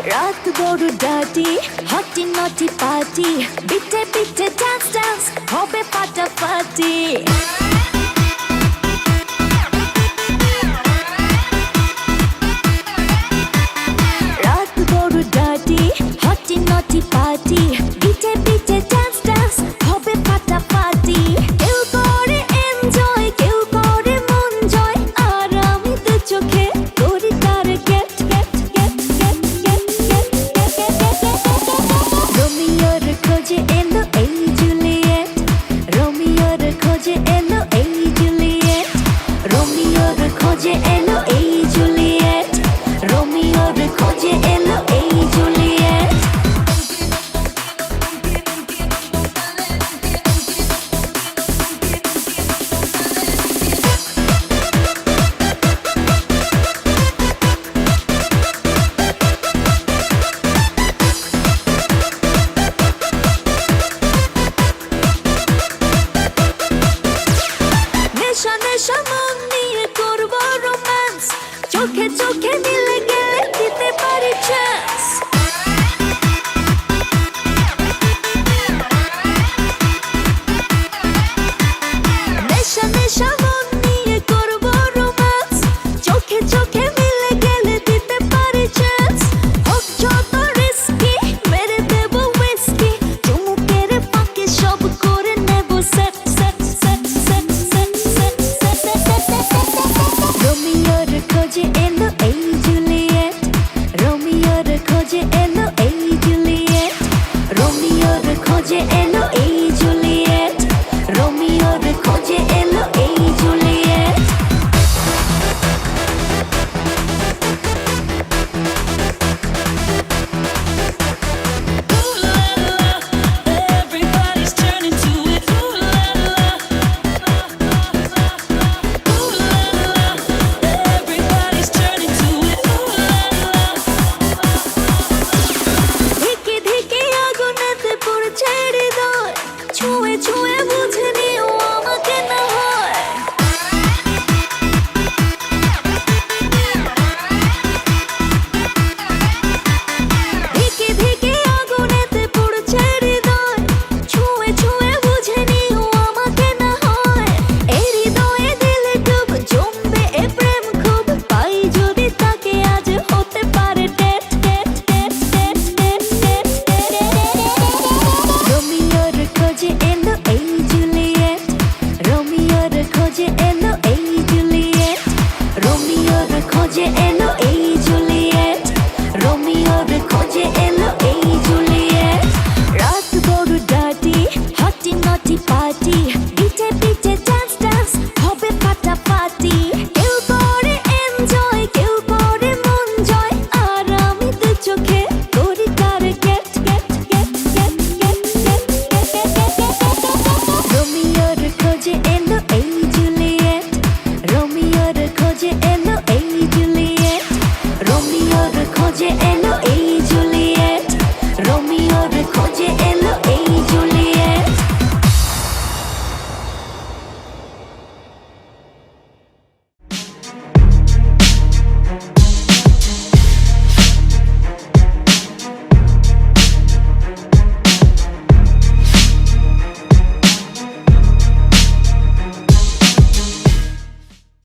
রাত বড় ডাটি হটি নটি পার্টি বিটে বিটে ডান্স ডান্স হবে ফাটাফাটি রাত বড় ডাটি হটি নটি পার্টি বিটে বিটে ডান্স ডান্স হবে ফাটাফাটি কেউ করে এনজয় কেউ করে মন জয় আর আমি দু চোখে করি তার get get get get get get রোমিওর খোঁজে এলো এই জুলিয়েট রোমিওর খোঁজে এলো এই জুলিয়েট রোমিওর খোঁজে এলো এই জুলিয়েট রোমিওর খোঁজে এলো এই জুলিয়েট নেশা নেশা মন নিয়ে করবো রোম্যান্স চোখে চোখে মিলে গেলে দিতে পারি চান্স নেশা নেশা মন নিয়ে করবো রোম্যান্স চোখে চোখে মিলে গেলে দিতে পারি চান্স হোক যত রিস্কি মেরে দেবো হুইস্কি চুমুকের ফাঁকে সব করে নেবো set set set set set set রোমিওর খোঁজে এলো এই জুলিয়েট রোমিওর খোঁজে এলো এই জুলিয়েট রোমিওর খোঁজে এলো এই জুলিয়েট রোমিওর খোঁজে এলো এই Juliet Everybody's turning to it. Ooh la la. Ooh la la. Everybody's turning to it. Ooh la la. ধিকে ধিকে আগুনেতে পড়ছে হৃদয় ছুঁয়ে ছুঁয়ে বুঝে নিও আমাকে না হয় ধিকে ধিকে আগুনেতে পড়ছে হৃদয় ছুঁয়ে ছুঁয়ে বুঝে নিও আমাকে না হয় এই হৃদয়ে দিলে ডুব জমবে এ প্রেম খুব পাই যদি তাকে আজ হতে পারে date date date date date date রোমিওর খোঁজে এলো এই জুলিয়েট রোমিওর খোঁজে এলো এই জুলিয়েট রোমিওর খোঁজে এলো এই জুলিয়েট রোমিওর খোঁজে এলো এই জুলিয়েট রাত বড় ডাটি হটি নটি পার্টি বিটে বিটে ডান্স ডান্স হবে ফাটাফাটি কেউ করে এনজয় কেউ করে মন জয় আর আমি দু চোখে করি তার get get get get get get রোমিওর খোঁজে এলো এই জুলিয়েট রোমিওর খোঁজে এলো এই জুলিয়েট রোমিওর খোঁজে এলো এই